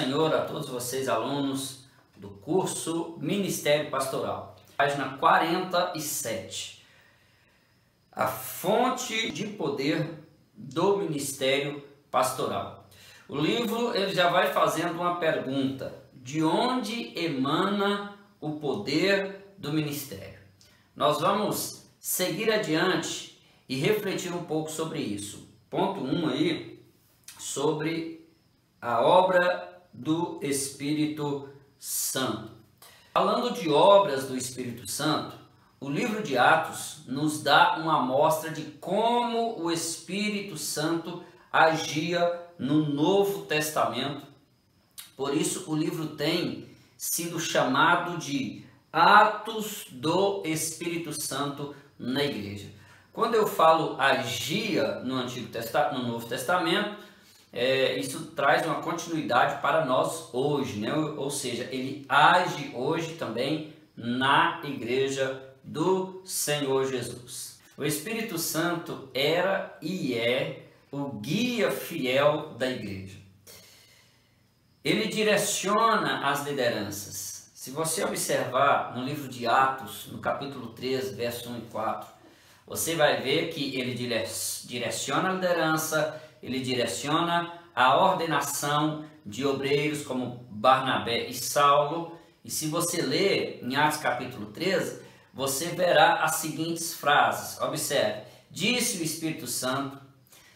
Senhor a todos vocês, alunos do curso Ministério Pastoral. Página 47. A fonte de poder do Ministério Pastoral. O livro ele já vai fazendo uma pergunta: de onde emana o poder do ministério? Nós vamos seguir adiante e refletir um pouco sobre isso. Ponto 1 aí, sobre a obra do Espírito Santo. Falando de obras do Espírito Santo, o livro de Atos nos dá uma amostra de como o Espírito Santo agia no Novo Testamento. Por isso o livro tem sido chamado de Atos do Espírito Santo na igreja. Quando eu falo agia no Novo Testamento, isso traz uma continuidade para nós hoje, né? Ou seja, ele age hoje também na igreja do Senhor Jesus. O Espírito Santo era e é o guia fiel da igreja. Ele direciona as lideranças. Se você observar no livro de Atos, no capítulo 3, versos 1 e 4, você vai ver que ele direciona a liderança, ele direciona a ordenação de obreiros como Barnabé e Saulo. E se você ler em Atos capítulo 13, você verá as seguintes frases. Observe: disse o Espírito Santo,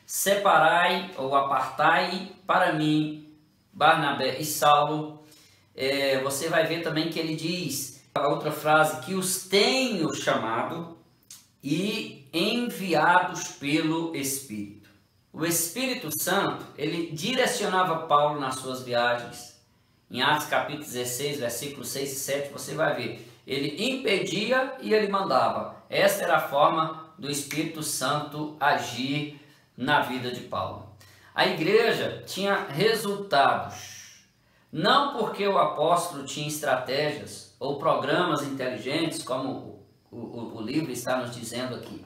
separai ou apartai para mim Barnabé e Saulo. Você vai ver também que ele diz, a outra frase, que os tenho chamado e enviados pelo Espírito. O Espírito Santo, ele direcionava Paulo nas suas viagens. Em Atos capítulo 16, versículos 6 e 7, você vai ver. Ele impedia e ele mandava. Essa era a forma do Espírito Santo agir na vida de Paulo. A igreja tinha resultados, não porque o apóstolo tinha estratégias ou programas inteligentes, como o livro está nos dizendo aqui,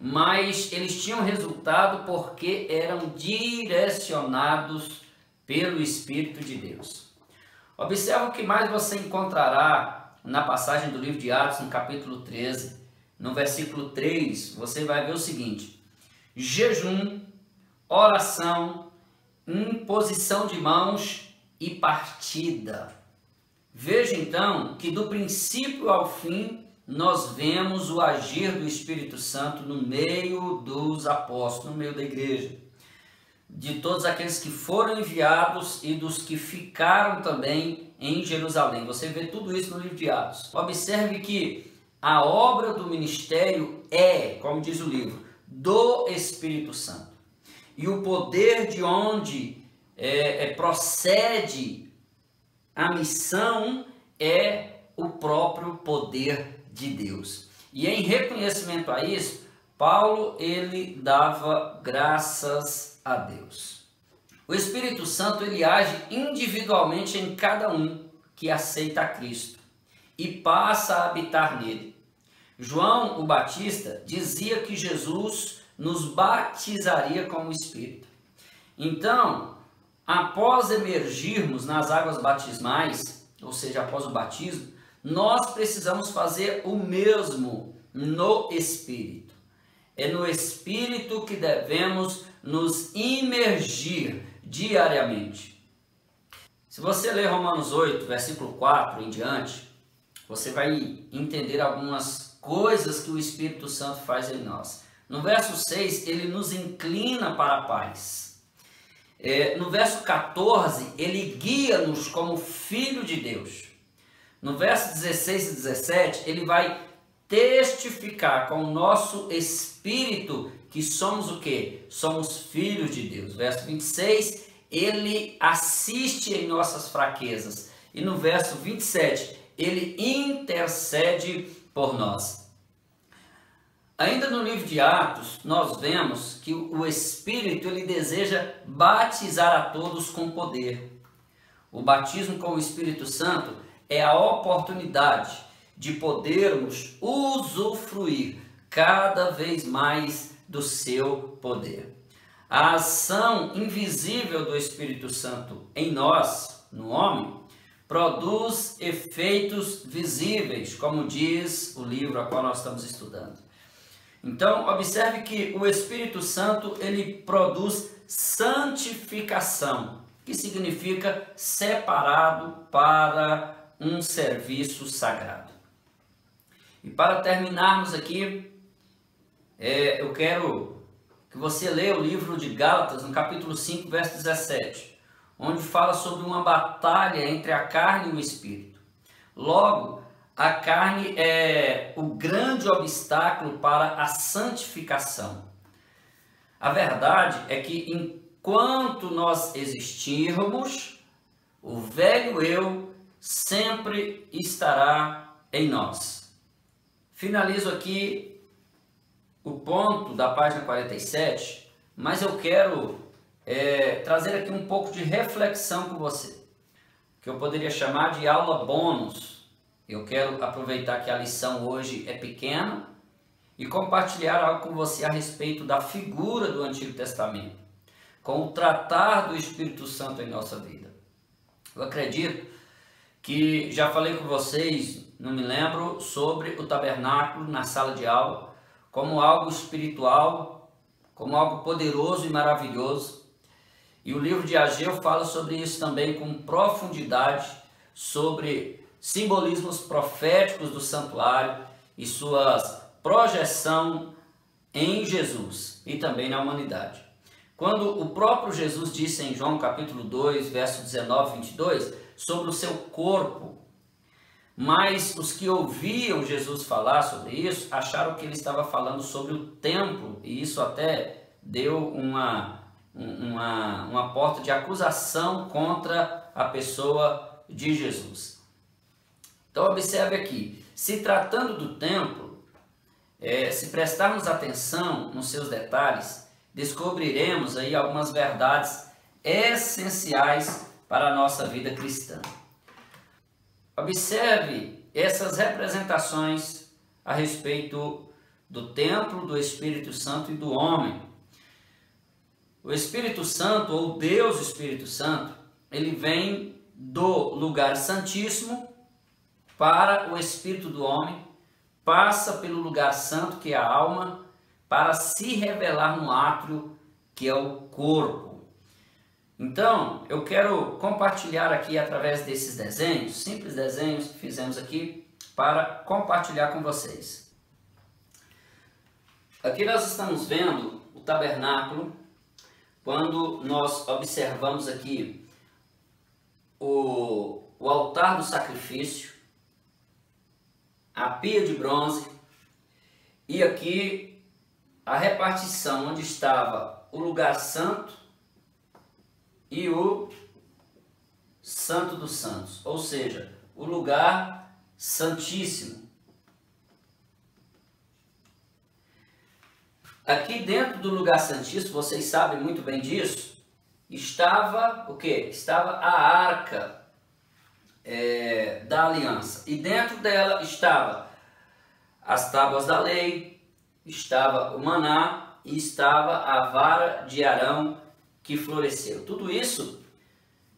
mas eles tinham resultado porque eram direcionados pelo Espírito de Deus. Observe o que mais você encontrará na passagem do livro de Atos, no capítulo 13, no versículo 3, você vai ver o seguinte: jejum, oração, imposição de mãos e partida. Veja então que do princípio ao fim nós vemos o agir do Espírito Santo no meio dos apóstolos, no meio da igreja, de todos aqueles que foram enviados e dos que ficaram também em Jerusalém. Você vê tudo isso no livro de Atos. Observe que a obra do ministério é, como diz o livro, do Espírito Santo. E o poder de onde procede a missão é o próprio poder de Deus. E em reconhecimento a isso, Paulo ele dava graças a Deus. O Espírito Santo ele age individualmente em cada um que aceita a Cristo e passa a habitar nele. João o Batista dizia que Jesus nos batizaria com o Espírito. Então, após emergirmos nas águas batismais, ou seja, após o batismo, nós precisamos fazer o mesmo no Espírito. É no Espírito que devemos nos imergir diariamente. Se você ler Romanos 8, versículo 4 em diante, você vai entender algumas coisas que o Espírito Santo faz em nós. No verso 6, ele nos inclina para a paz. No verso 14, ele guia-nos como filho de Deus. No verso 16 e 17, ele vai testificar com o nosso espírito que somos o quê? Somos filhos de Deus. Verso 26, ele assiste em nossas fraquezas. E no verso 27, ele intercede por nós. Ainda no livro de Atos, nós vemos que o Espírito ele deseja batizar a todos com poder. O batismo com o Espírito Santo é a oportunidade de podermos usufruir cada vez mais do seu poder. A ação invisível do Espírito Santo em nós no homem, produz efeitos visíveis, como diz o livro a qual nós estamos estudando. Então, observe que o Espírito Santo, ele produz santificação, que significa separado para um serviço sagrado. E para terminarmos aqui, eu quero que você leia o livro de Gálatas, no capítulo 5, verso 17, onde fala sobre uma batalha entre a carne e o Espírito. Logo, a carne é o grande obstáculo para a santificação. A verdade é que enquanto nós existirmos, o velho eu sempre estará em nós. Finalizo aqui o ponto da página 47, mas eu quero trazer aqui um pouco de reflexão com você, que eu poderia chamar de aula bônus. Eu quero aproveitar que a lição hoje é pequena e compartilhar algo com você a respeito da figura do Antigo Testamento, com o tratar do Espírito Santo em nossa vida. Eu acredito que já falei com vocês, não me lembro, sobre o tabernáculo na sala de aula, como algo espiritual, como algo poderoso e maravilhoso. E o livro de Ageu fala sobre isso também com profundidade, sobre simbolismos proféticos do santuário e sua projeção em Jesus e também na humanidade. Quando o próprio Jesus disse em João capítulo 2, verso 19 e 22, sobre o seu corpo, mas os que ouviam Jesus falar sobre isso acharam que ele estava falando sobre o templo, e isso até deu uma porta de acusação contra a pessoa de Jesus. Então observe aqui, se tratando do templo, se prestarmos atenção nos seus detalhes, descobriremos aí algumas verdades essenciais para a nossa vida cristã. Observe essas representações a respeito do templo, do Espírito Santo e do homem. O Espírito Santo, ou Deus Espírito Santo, ele vem do lugar santíssimo para o espírito do homem, passa pelo lugar santo, que é a alma, para se revelar no átrio, que é o corpo. Então, eu quero compartilhar aqui através desses desenhos, simples desenhos que fizemos aqui, para compartilhar com vocês. Aqui nós estamos vendo o tabernáculo, quando nós observamos aqui o altar do sacrifício, a pia de bronze, e aqui a repartição onde estava o lugar santo e o Santo dos Santos, ou seja, o lugar santíssimo. Aqui dentro do lugar santíssimo, vocês sabem muito bem disso, estava o quê? Estava a arca da aliança, e dentro dela estava as tábuas da lei, estava o maná e estava a vara de Arão que floresceu. Tudo isso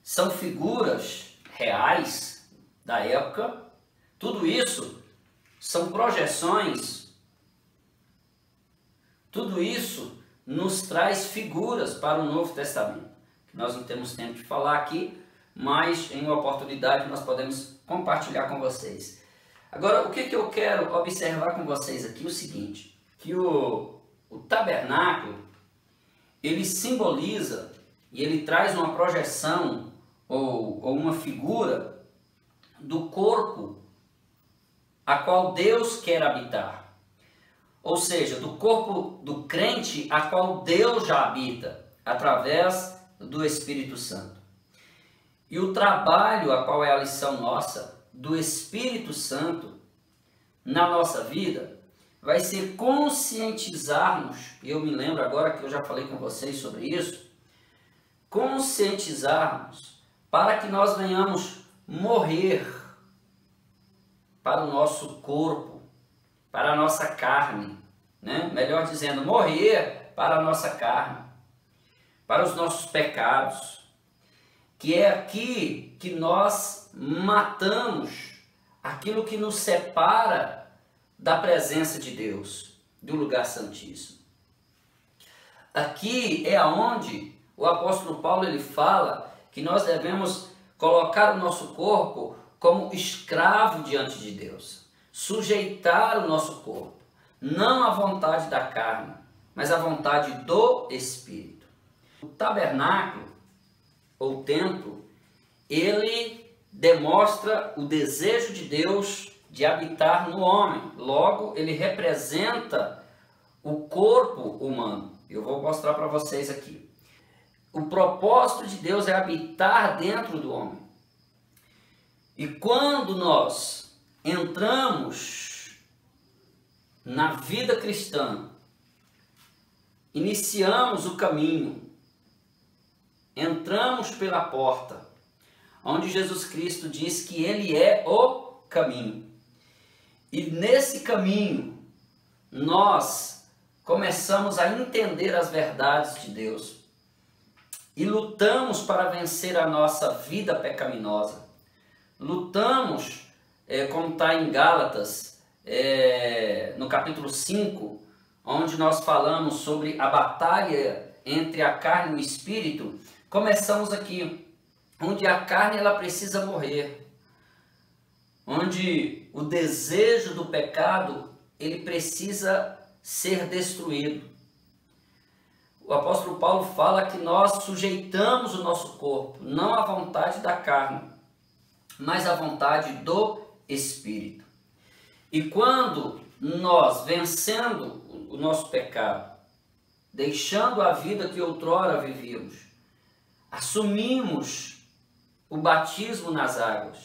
são figuras reais da época, tudo isso são projeções, tudo isso nos traz figuras para o Novo Testamento, que nós não temos tempo de falar aqui, mas em uma oportunidade nós podemos compartilhar com vocês. Agora, o que eu quero observar com vocês aqui é o seguinte, que o tabernáculo, ele simboliza e ele traz uma projeção ou uma figura do corpo a qual Deus quer habitar. Ou seja, do corpo do crente a qual Deus já habita através do Espírito Santo. E o trabalho a qual é a lição nossa do Espírito Santo na nossa vida vai ser conscientizarmos, eu me lembro agora que eu já falei com vocês sobre isso, conscientizarmos para que nós venhamos morrer para o nosso corpo, para a nossa carne, né? Melhor dizendo, morrer para a nossa carne, para os nossos pecados, que é aqui que nós matamos aquilo que nos separa da presença de Deus, do lugar santíssimo. Aqui é aonde o apóstolo Paulo ele fala que nós devemos colocar o nosso corpo como escravo diante de Deus, sujeitar o nosso corpo, não à vontade da carne, mas à vontade do Espírito. O tabernáculo, ou templo, ele demonstra o desejo de Deus de habitar no homem. Logo, ele representa o corpo humano. Eu vou mostrar para vocês aqui. O propósito de Deus é habitar dentro do homem. E quando nós entramos na vida cristã, iniciamos o caminho, entramos pela porta, onde Jesus Cristo diz que Ele é o caminho. E nesse caminho, nós começamos a entender as verdades de Deus e lutamos para vencer a nossa vida pecaminosa. Lutamos, como está em Gálatas, no capítulo 5, onde nós falamos sobre a batalha entre a carne e o espírito. Começamos aqui, onde a carne ela precisa morrer, onde o desejo do pecado ele precisa ser destruído. O apóstolo Paulo fala que nós sujeitamos o nosso corpo, não à vontade da carne, mas à vontade do Espírito. E quando nós, vencendo o nosso pecado, deixando a vida que outrora vivíamos, assumimos o batismo nas águas,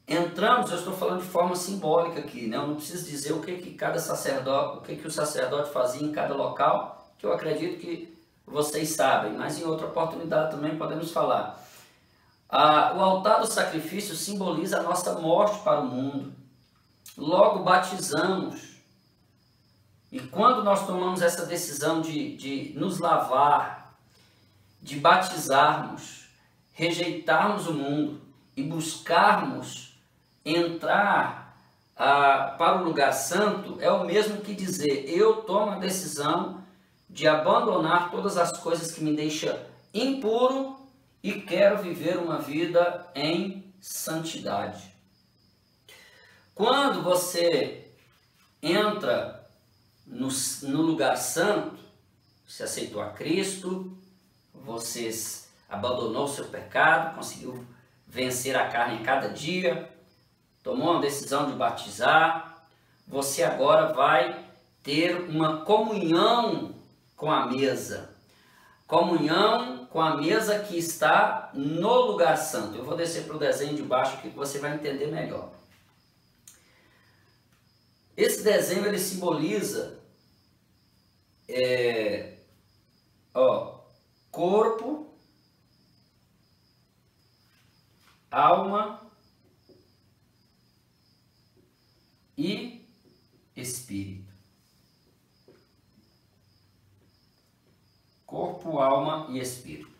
entramos, eu estou falando de forma simbólica aqui, né? Eu não preciso dizer o que cada sacerdote, o que o sacerdote fazia em cada local, que eu acredito que vocês sabem, mas em outra oportunidade também podemos falar. O altar do sacrifício simboliza a nossa morte para o mundo. Logo batizamos. E quando nós tomamos essa decisão de nos lavar, de batizarmos, rejeitarmos o mundo e buscarmos entrar para o lugar santo, é o mesmo que dizer, eu tomo a decisão de abandonar todas as coisas que me deixam impuro e quero viver uma vida em santidade. Quando você entra no lugar santo, você aceitou a Cristo, você abandonou o seu pecado, conseguiu vencer a carne a cada dia, tomou uma decisão de batizar, você agora vai ter uma comunhão com a mesa. Comunhão com a mesa que está no lugar santo. Eu vou descer para o desenho de baixo aqui que você vai entender melhor. Esse desenho ele simboliza corpo, alma e espírito. Corpo, alma e espírito.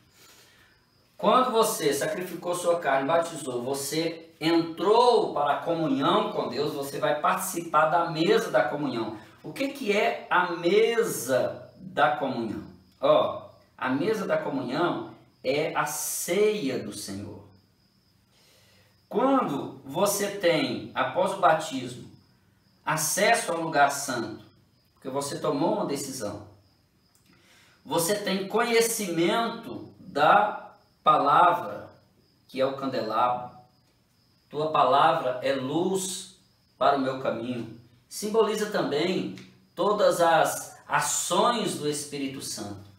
Quando você sacrificou sua carne, batizou, você entrou para a comunhão com Deus, você vai participar da mesa da comunhão. O que é a mesa da comunhão? A mesa da comunhão é a ceia do Senhor. Quando você tem, após o batismo, acesso ao lugar santo, porque você tomou uma decisão, você tem conhecimento da palavra, que é o candelabro. Tua palavra é luz para o meu caminho. Simboliza também todas as ações do Espírito Santo.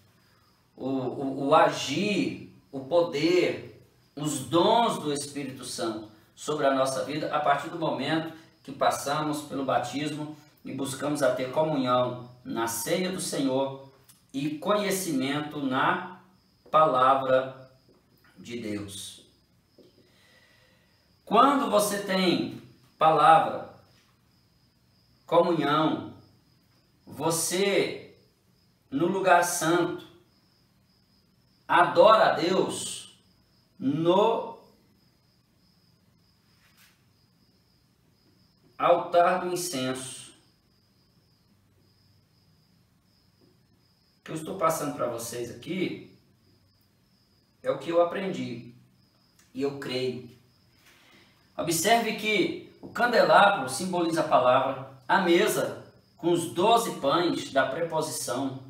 O agir, o poder, os dons do Espírito Santo sobre a nossa vida a partir do momento que passamos pelo batismo e buscamos a ter comunhão na ceia do Senhor e conhecimento na palavra de Deus. Quando você tem palavra, comunhão, você no lugar santo adora a Deus no altar do incenso. O que eu estou passando para vocês aqui é o que eu aprendi e eu creio. Observe que o candelabro simboliza a palavra, a mesa com os 12 pães da preposição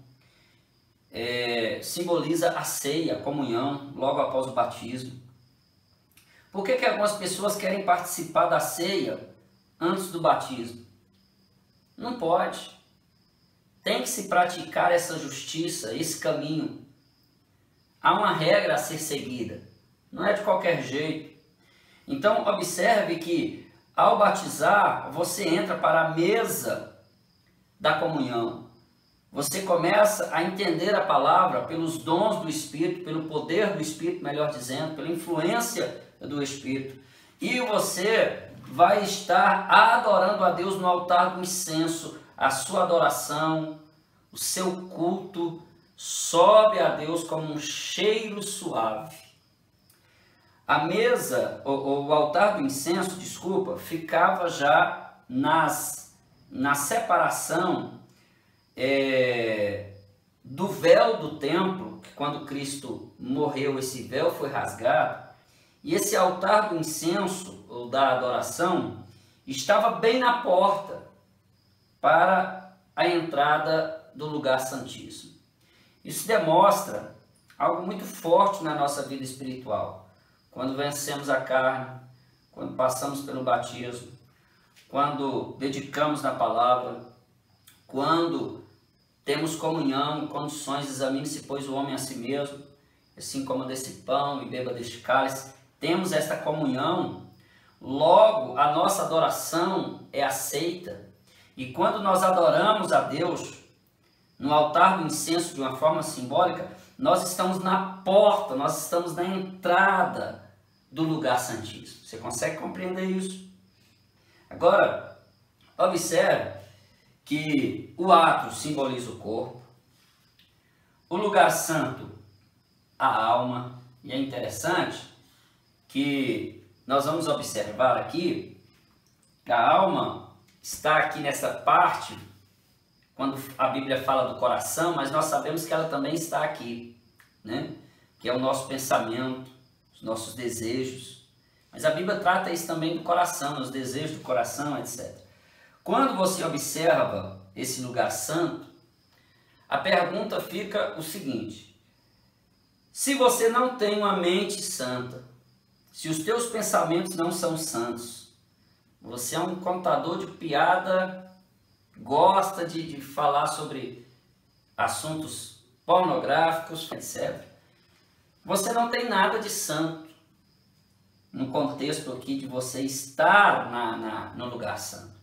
simboliza a ceia, a comunhão, logo após o batismo. Por que algumas pessoas querem participar da ceia antes do batismo? Não pode. Tem que se praticar essa justiça, esse caminho. Há uma regra a ser seguida. Não é de qualquer jeito. Então, observe que ao batizar, você entra para a mesa da comunhão. Você começa a entender a palavra pelos dons do Espírito, pelo poder do Espírito, melhor dizendo, pela influência do Espírito. E você vai estar adorando a Deus no altar do incenso. A sua adoração, o seu culto sobe a Deus como um cheiro suave. A mesa, o altar do incenso, ficava já na separação do véu do templo, que quando Cristo morreu, esse véu foi rasgado, e esse altar do incenso, ou da adoração, estava bem na porta para a entrada do lugar santíssimo. Isso demonstra algo muito forte na nossa vida espiritual. Quando vencemos a carne, quando passamos pelo batismo, quando dedicamos na palavra, quando temos comunhão, condições, examine-se, pois, o homem a si mesmo, assim como desse pão e beba deste cálice, temos esta comunhão, logo a nossa adoração é aceita. E quando nós adoramos a Deus no altar do incenso de uma forma simbólica, nós estamos na porta, nós estamos na entrada do lugar santíssimo. Você consegue compreender isso? Agora, observe que o átrio simboliza o corpo, o lugar santo, a alma, e é interessante que nós vamos observar aqui que a alma está aqui nessa parte, quando a Bíblia fala do coração, mas nós sabemos que ela também está aqui, né? Que é o nosso pensamento, os nossos desejos. Mas a Bíblia trata isso também do coração, os desejos do coração, etc. Quando você observa esse lugar santo, a pergunta fica o seguinte: se você não tem uma mente santa, se os teus pensamentos não são santos, você é um contador de piada, gosta de falar sobre assuntos pornográficos, etc. Você não tem nada de santo no contexto aqui de você estar no lugar santo.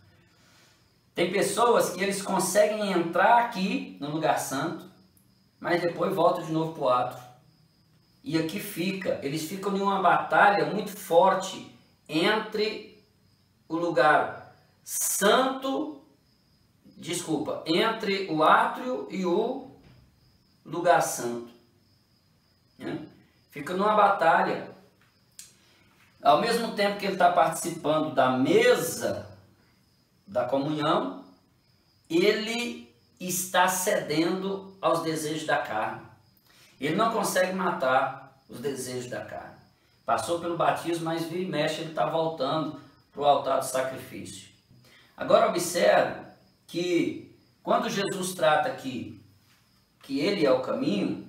Tem pessoas que eles conseguem entrar aqui no lugar santo, mas depois voltam de novo para o átrio. E aqui eles ficam em uma batalha muito forte entre o lugar santo, entre o átrio e o lugar santo. Fica numa batalha. Ao mesmo tempo que ele está participando da mesa da comunhão, ele está cedendo aos desejos da carne. Ele não consegue matar os desejos da carne. Passou pelo batismo, mas vira e mexe, ele está voltando para o altar do sacrifício. Agora observe que quando Jesus trata aqui que ele é o caminho,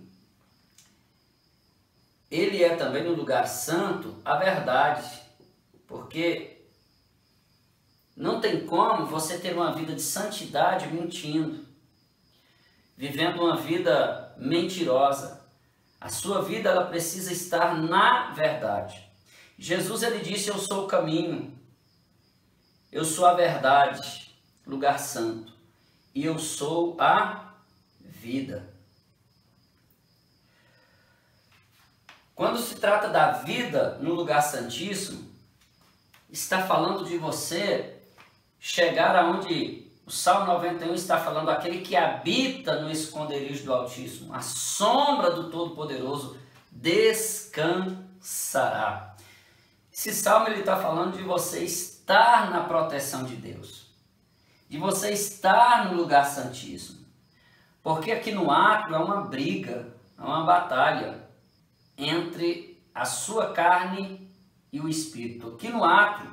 ele é também no lugar santo a verdade, porque não tem como você ter uma vida de santidade mentindo, vivendo uma vida mentirosa. A sua vida ela precisa estar na verdade. Jesus ele disse: eu sou o caminho, eu sou a verdade, lugar santo, e eu sou a vida. Quando se trata da vida no lugar santíssimo, está falando de você chegar aonde o Salmo 91 está falando, aquele que habita no esconderijo do Altíssimo, a sombra do Todo-Poderoso descansará. descansará. Esse salmo ele está falando de você estar na proteção de Deus, de você estar no lugar santíssimo. Porque aqui no átrio é uma briga, é uma batalha entre a sua carne e o espírito. Aqui no átrio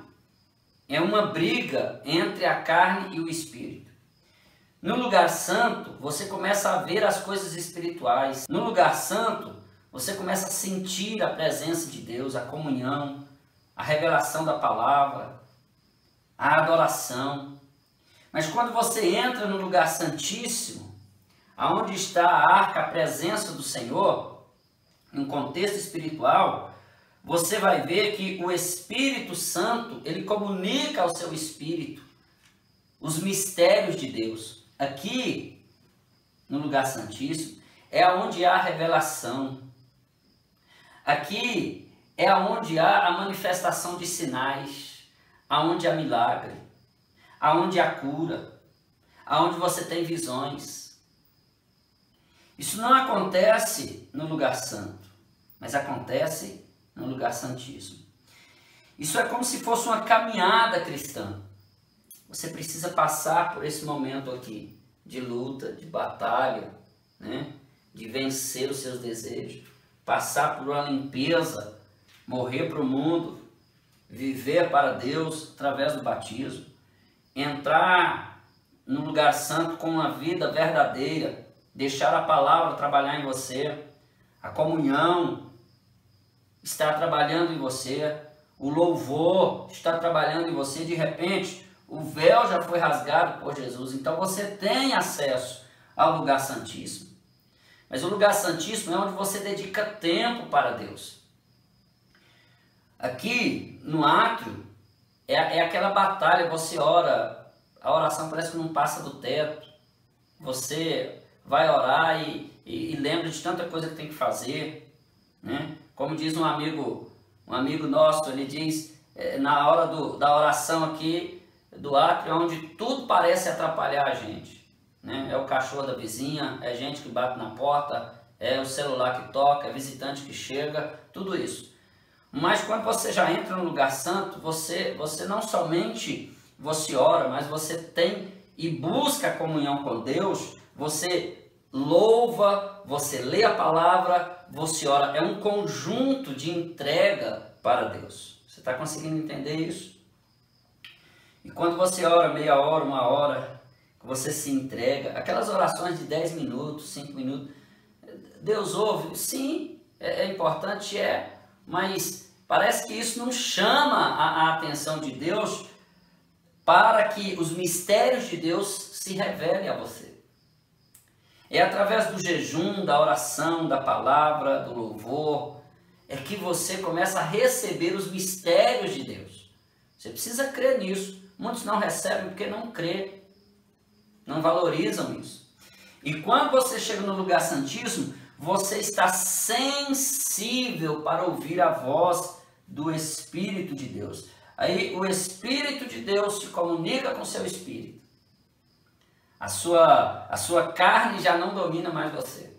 é uma briga entre a carne e o espírito. No lugar santo, você começa a ver as coisas espirituais. No lugar santo, você começa a sentir a presença de Deus, a comunhão, a revelação da palavra, a adoração. Mas quando você entra no lugar santíssimo, aonde está a arca, a presença do Senhor, em um contexto espiritual, você vai ver que o Espírito Santo, ele comunica ao seu espírito os mistérios de Deus. Aqui, no lugar santíssimo, é onde há revelação. Aqui é onde há a manifestação de sinais, aonde há milagre, aonde há cura, aonde você tem visões. Isso não acontece no lugar santo, mas acontece no lugar santíssimo. Isso é como se fosse uma caminhada cristã. Você precisa passar por esse momento aqui de luta, de batalha, né? De vencer os seus desejos, passar por uma limpeza, morrer para o mundo, viver para Deus através do batismo, entrar no lugar santo com uma vida verdadeira, deixar a palavra trabalhar em você, a comunhão está trabalhando em você, o louvor está trabalhando em você, de repente o véu já foi rasgado por Jesus, então você tem acesso ao lugar santíssimo. Mas o lugar santíssimo é onde você dedica tempo para Deus. Aqui no átrio é aquela batalha, você ora, a oração parece que não passa do teto, você vai orar e lembra de tanta coisa que tem que fazer, né? Como diz um amigo nosso, ele diz, na hora da oração aqui, do átrio, onde tudo parece atrapalhar a gente, né? É o cachorro da vizinha, é gente que bate na porta, é o celular que toca, é visitante que chega, tudo isso. Mas quando você já entra no lugar santo, você não somente você ora, mas você tem e busca a comunhão com Deus, você louva, você lê a palavra, você ora, é um conjunto de entrega para Deus. Você está conseguindo entender isso? E quando você ora meia hora, uma hora, você se entrega, aquelas orações de 10 minutos, 5 minutos, Deus ouve? Sim, é importante, mas parece que isso não chama a atenção de Deus para que os mistérios de Deus se revelem a você. É através do jejum, da oração, da palavra, do louvor, é que você começa a receber os mistérios de Deus. Você precisa crer nisso. Muitos não recebem porque não crê, não valorizam isso. E quando você chega no lugar santíssimo, você está sensível para ouvir a voz do Espírito de Deus. Aí o Espírito de Deus se comunica com o seu espírito. A sua carne já não domina mais você.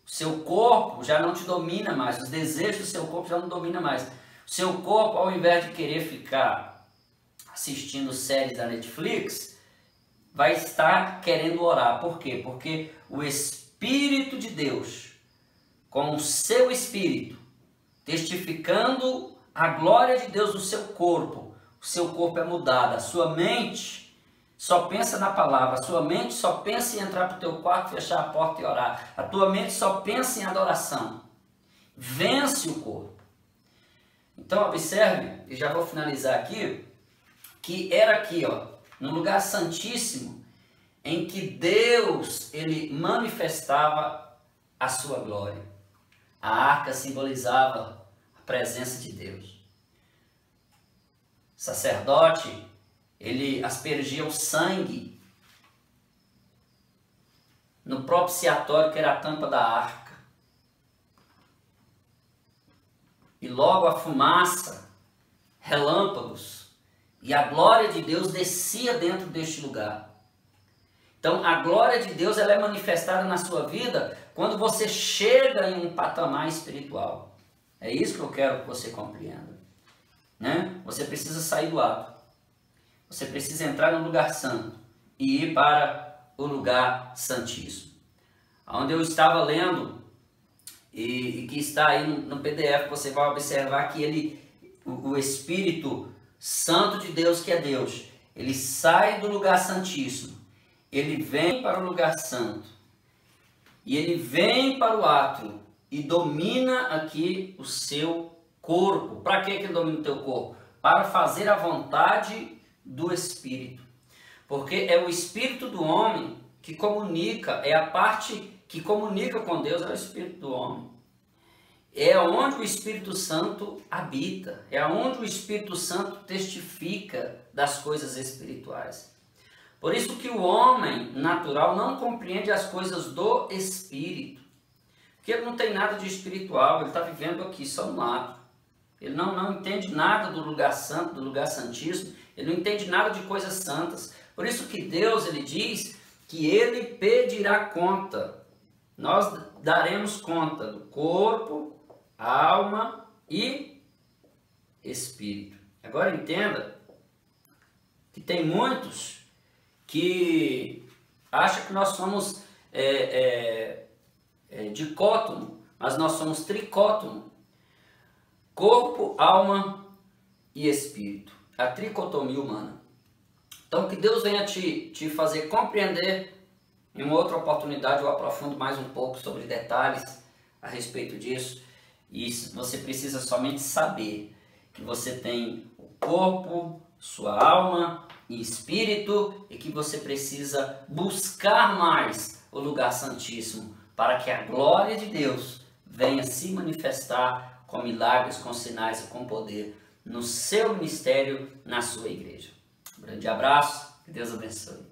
O seu corpo já não te domina mais. Os desejos do seu corpo já não dominam mais. O seu corpo, ao invés de querer ficar assistindo séries da Netflix, vai estar querendo orar. Por quê? Porque o Espírito de Deus, com o seu espírito, testificando a glória de Deus no seu corpo, o seu corpo é mudado, a sua mente só pensa na palavra, a sua mente só pensa em entrar para o teu quarto, fechar a porta e orar, a tua mente só pensa em adoração, vence o corpo. Então observe, e já vou finalizar aqui, que era aqui, ó, no lugar santíssimo, em que Deus, ele manifestava a sua glória. A arca simbolizava a presença de Deus. O sacerdote, ele aspergia o sangue no propiciatório, que era a tampa da arca. E logo a fumaça, relâmpagos, e a glória de Deus descia dentro deste lugar. Então a glória de Deus, ela é manifestada na sua vida quando você chega em um patamar espiritual. É isso que eu quero que você compreenda. Né? Você precisa sair do ato. Você precisa entrar no lugar santo e ir para o lugar santíssimo. Onde eu estava lendo e que está aí no PDF, você vai observar que o Espírito Santo de Deus, que é Deus, ele sai do lugar santíssimo, ele vem para o lugar santo e ele vem para o átrio e domina aqui o seu corpo. Para que ele domina o teu corpo? Para fazer a vontade do Espírito. Porque é o Espírito do homem que comunica, é a parte que comunica com Deus, é o Espírito do homem. É onde o Espírito Santo habita, é onde o Espírito Santo testifica das coisas espirituais. Por isso que o homem natural não compreende as coisas do Espírito. Porque ele não tem nada de espiritual, ele está vivendo aqui só no lado. Ele não entende nada do lugar santo, do lugar santíssimo, ele não entende nada de coisas santas. Por isso que Deus, ele diz que ele pedirá conta. Nós daremos conta do corpo, alma e espírito. Agora entenda que tem muitos que acham que nós somos dicótomo, mas nós somos tricótomo. Corpo, alma e espírito. A tricotomia humana. Então que Deus venha te fazer compreender. Em uma outra oportunidade eu aprofundo mais um pouco sobre detalhes a respeito disso. E você precisa somente saber que você tem o corpo, sua alma e espírito e que você precisa buscar mais o lugar santíssimo para que a glória de Deus venha se manifestar com milagres, com sinais e com poder no seu ministério, na sua igreja. Um grande abraço, que Deus abençoe.